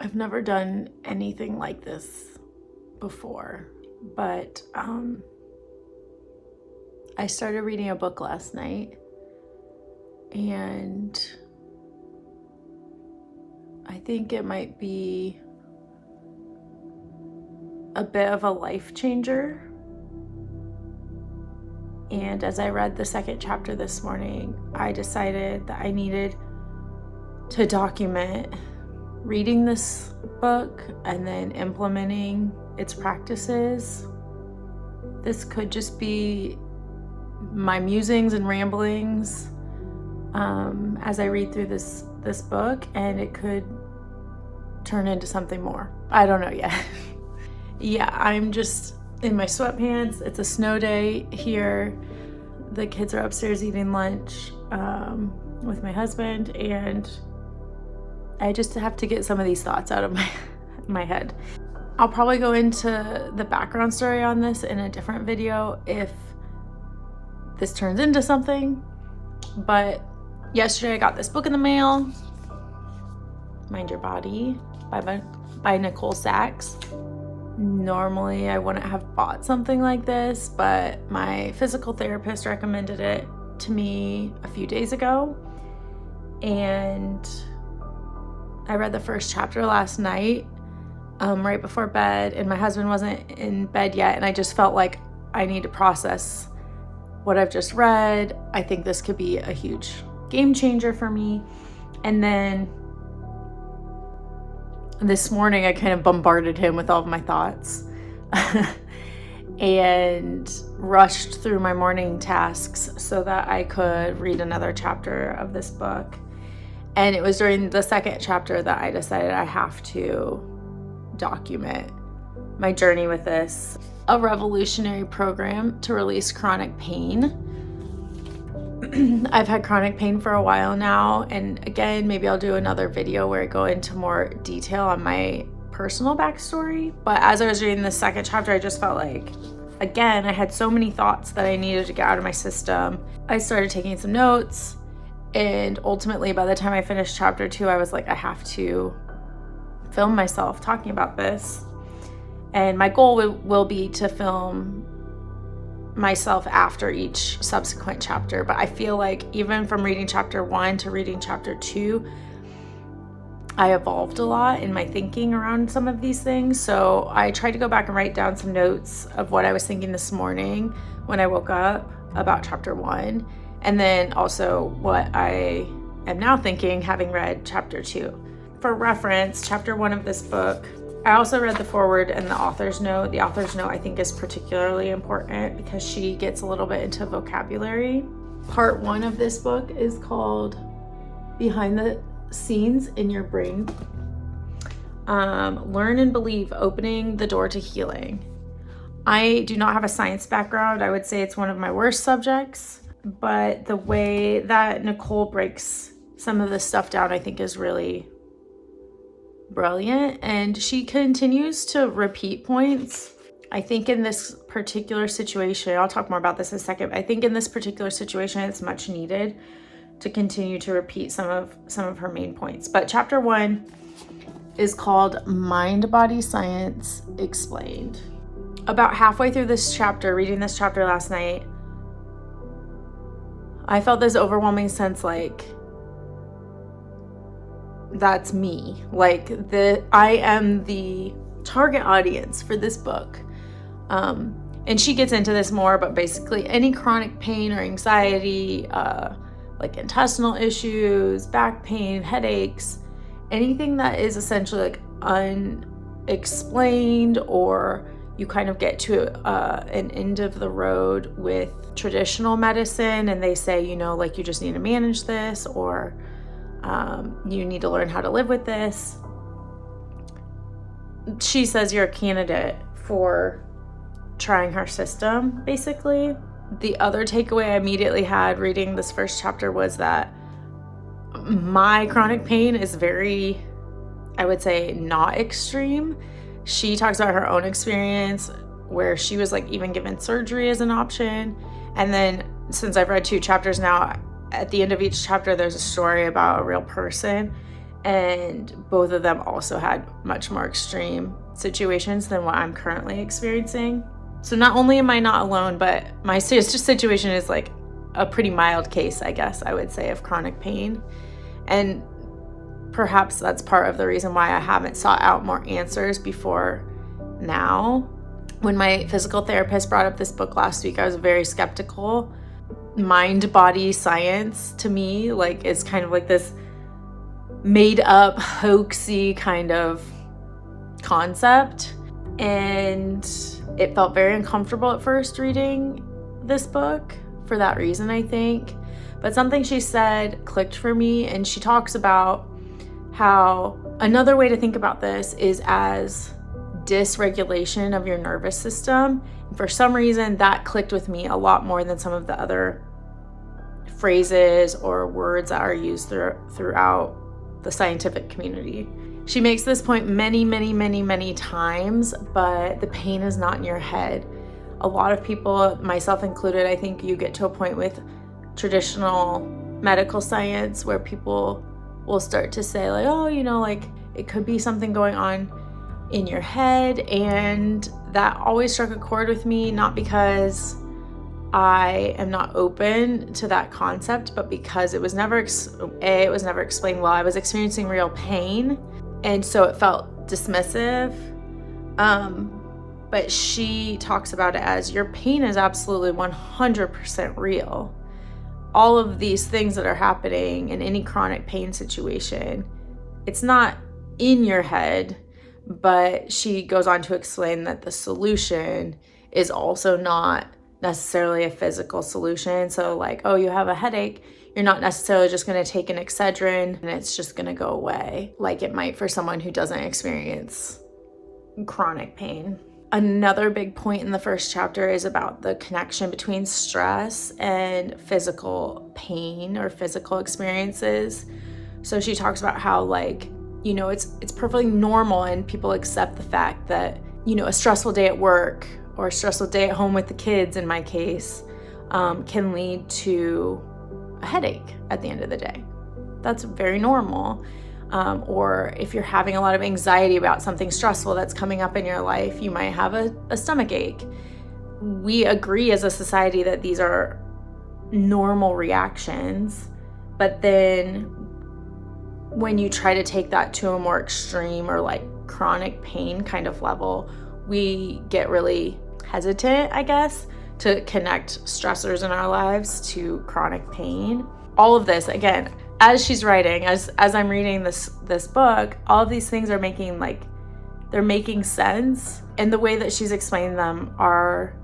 I've never done anything like this before, but I started reading a book last night, and I think it might be a bit of a life changer. And as I read the second chapter this morning, I decided that I needed to document reading this book and then implementing its practices. This could just be my musings and ramblings as I read through this book, and it could turn into something more. I don't know yet. Yeah, I'm just in my sweatpants. It's a snow day here. The kids are upstairs eating lunch with my husband, and I just have to get some of these thoughts out of my head. I'll probably go into the background story on this in a different video if this turns into something. But yesterday I got this book in the mail, Mind Your Body by Nicole Sachs. Normally I wouldn't have bought something like this, but my physical therapist recommended it to me a few days ago, and I read the first chapter last night right before bed, and my husband wasn't in bed yet, and I just felt like I need to process what I've just read. I think this could be a huge game changer for me. And then this morning I kind of bombarded him with all of my thoughts and rushed through my morning tasks so that I could read another chapter of this book. And it was during the second chapter that I decided I have to document my journey with this. A revolutionary program to release chronic pain. I've had chronic pain for a while now, and again, maybe I'll do another video where I go into more detail on my personal backstory. But as I was reading the second chapter, I just felt like, again, I had so many thoughts that I needed to get out of my system. I started taking some notes, and ultimately by the time I finished chapter 2, I was like, I have to film myself talking about this. And my goal will be to film myself after each subsequent chapter. But I feel like even from reading chapter 1 to reading chapter 2, I evolved a lot in my thinking around some of these things. So I tried to go back and write down some notes of what I was thinking this morning when I woke up about chapter 1. And then also what I am now thinking having read chapter 2. For reference, chapter 1 of this book, I also read the foreword and the author's note. The author's note I think is particularly important because she gets a little bit into vocabulary. Part 1 of this book is called Behind the Scenes in Your Brain. Learn and Believe, Opening the Door to Healing. I do not have a science background. I would say it's one of my worst subjects, but the way that Nicole breaks some of this stuff down I think is really brilliant, and she continues to repeat points. I think in this particular situation, I'll talk more about this in a second, I think in this particular situation it's much needed to continue to repeat some of her main points. But chapter 1 is called Mind Body Science Explained. About halfway through this chapter, reading this chapter last night, I felt this overwhelming sense like that's me. Like I am the target audience for this book. And she gets into this more, but basically any chronic pain or anxiety, like intestinal issues, back pain, headaches, anything that is essentially like unexplained, or you kind of get to an end of the road with traditional medicine and they say, you know, like you just need to manage this, or you need to learn how to live with this. She says you're a candidate for trying her system, basically. The other takeaway I immediately had reading this first chapter was that my chronic pain is very, I would say, not extreme. She talks about her own experience where she was like even given surgery as an option. And then since I've read 2 chapters now, at the end of each chapter, there's a story about a real person. And both of them also had much more extreme situations than what I'm currently experiencing. So not only am I not alone, but my situation is like a pretty mild case, I guess I would say, of chronic pain. And perhaps that's part of the reason why I haven't sought out more answers before now. When my physical therapist brought up this book last week, I was very skeptical. Mind-body science to me like is kind of like this made up, hoaxy kind of concept. And it felt very uncomfortable at first reading this book for that reason, I think. But something she said clicked for me, and she talks about how another way to think about this is as dysregulation of your nervous system. And for some reason, that clicked with me a lot more than some of the other phrases or words that are used throughout the scientific community. She makes this point many times, but the pain is not in your head. A lot of people, myself included, I think you get to a point with traditional medical science where people will start to say like, oh, like it could be something going on in your head. And that always struck a chord with me, not because I am not open to that concept, but because it was never explained well. I was experiencing real pain, and so it felt dismissive. But she talks about it as your pain is absolutely 100% real. All of these things that are happening in any chronic pain situation, it's not in your head, but she goes on to explain that the solution is also not necessarily a physical solution. So like, oh, you have a headache, you're not necessarily just going to take an Excedrin and it's just going to go away like it might for someone who doesn't experience chronic pain. Another big point in the first chapter is about the connection between stress and physical pain or physical experiences. So she talks about how like, it's perfectly normal and people accept the fact that, a stressful day at work or a stressful day at home with the kids, in my case, can lead to a headache at the end of the day. That's very normal. Or if you're having a lot of anxiety about something stressful that's coming up in your life, you might have a stomach ache. We agree as a society that these are normal reactions, but then when you try to take that to a more extreme or like chronic pain kind of level, we get really hesitant, I guess, to connect stressors in our lives to chronic pain. All of this, again, as she's writing, as I'm reading this book, all of these things are they're making sense. And the way that she's explaining them are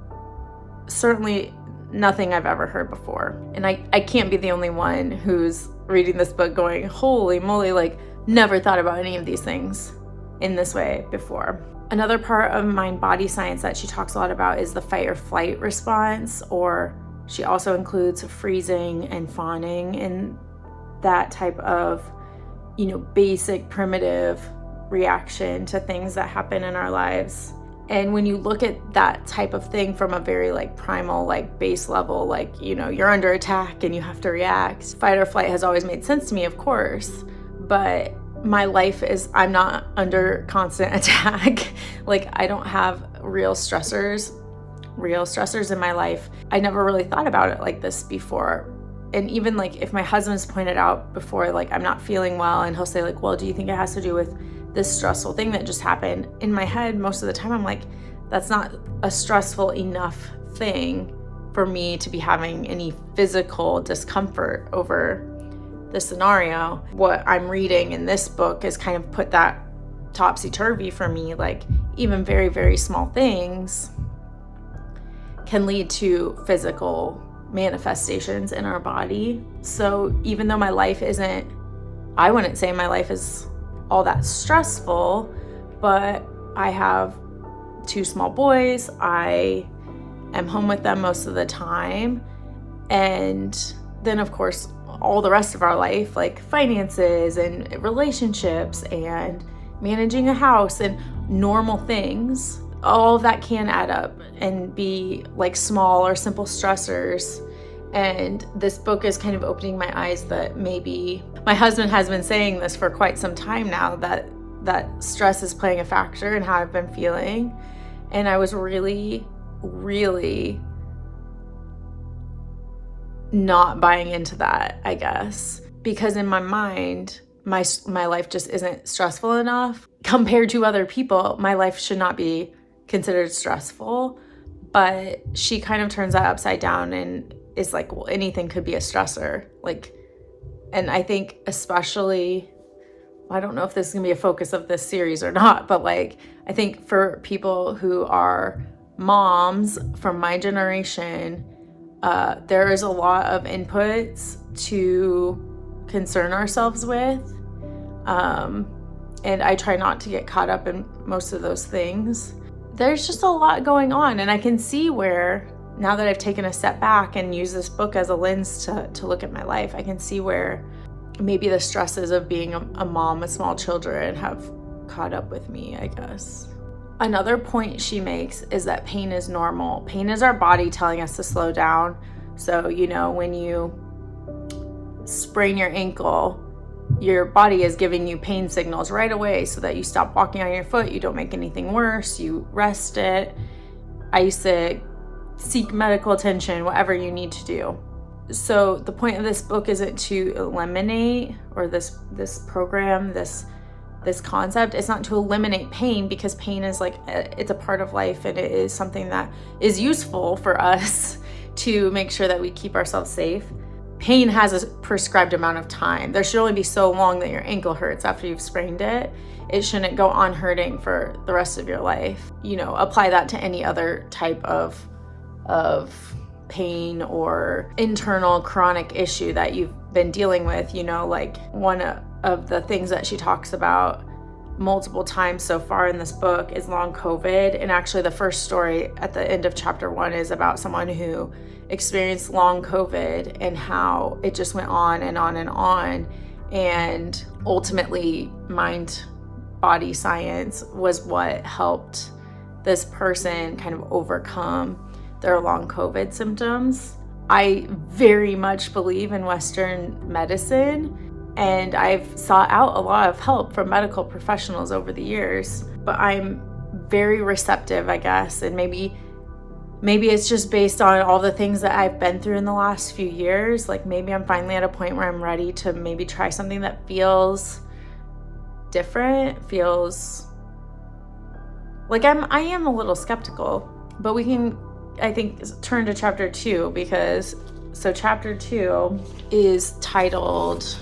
certainly nothing I've ever heard before. And I can't be the only one who's reading this book going, holy moly, like never thought about any of these things in this way before. Another part of mind-body science that she talks a lot about is the fight or flight response, or she also includes freezing and fawning in that type of, basic primitive reaction to things that happen in our lives. And when you look at that type of thing from a very like primal, like base level, like, you're under attack and you have to react, fight or flight has always made sense to me, of course, but my life is, I'm not under constant attack. Like I don't have real stressors in my life. I never really thought about it like this before. And even like if my husband's pointed out before, like I'm not feeling well, and he'll say like, well, do you think it has to do with this stressful thing that just happened? In my head, most of the time, I'm like, that's not a stressful enough thing for me to be having any physical discomfort over the scenario. What I'm reading in this book is kind of put that topsy-turvy for me. Like even very, very small things can lead to physical manifestations in our body. So even though my life I wouldn't say my life is all that stressful, but I have 2 small boys. I am home with them most of the time. And then of course, all the rest of our life, like finances and relationships and managing a house and normal things, all of that can add up and be like small or simple stressors. And this book is kind of opening my eyes that maybe my husband has been saying this for quite some time now, that stress is playing a factor in how I've been feeling. And I was really, really not buying into that, I guess, because in my mind, my life just isn't stressful enough compared to other people. My life should not be considered stressful, but she kind of turns that upside down and is like, well, anything could be a stressor. Like, and I think especially, I don't know if this is gonna be a focus of this series or not, but like, I think for people who are moms from my generation, there is a lot of inputs to concern ourselves with. And I try not to get caught up in most of those things. There's just a lot going on, and I can see where, now that I've taken a step back and used this book as a lens to look at my life, I can see where maybe the stresses of being a mom with small children have caught up with me, I guess. Another point she makes is that pain is normal. Pain is our body telling us to slow down. So, when you sprain your ankle, your body is giving you pain signals right away so that you stop walking on your foot, you don't make anything worse, you rest it. I used to seek medical attention, whatever you need to do. So the point of this book isn't to eliminate, or this program, this concept, it's not to eliminate pain, because pain is like, it's a part of life, and it is something that is useful for us to make sure that we keep ourselves safe. Pain has a prescribed amount of time. There should only be so long that your ankle hurts after you've sprained it. It shouldn't go on hurting for the rest of your life. Apply that to any other type of pain or internal chronic issue that you've been dealing with. Like one of the things that she talks about multiple times so far in this book is long COVID. And actually the first story at the end of chapter 1 is about someone who experienced long COVID and how it just went on and on and on. And ultimately mind-body science was what helped this person kind of overcome their long COVID symptoms. I very much believe in Western medicine, and I've sought out a lot of help from medical professionals over the years, but I'm very receptive, I guess, and maybe it's just based on all the things that I've been through in the last few years. Like maybe I'm finally at a point where I'm ready to maybe try something that feels different, feels like I am a little skeptical, but we can, I think, turn to chapter 2, because chapter 2 is titled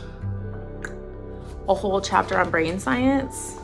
A Whole Chapter on Brain Science.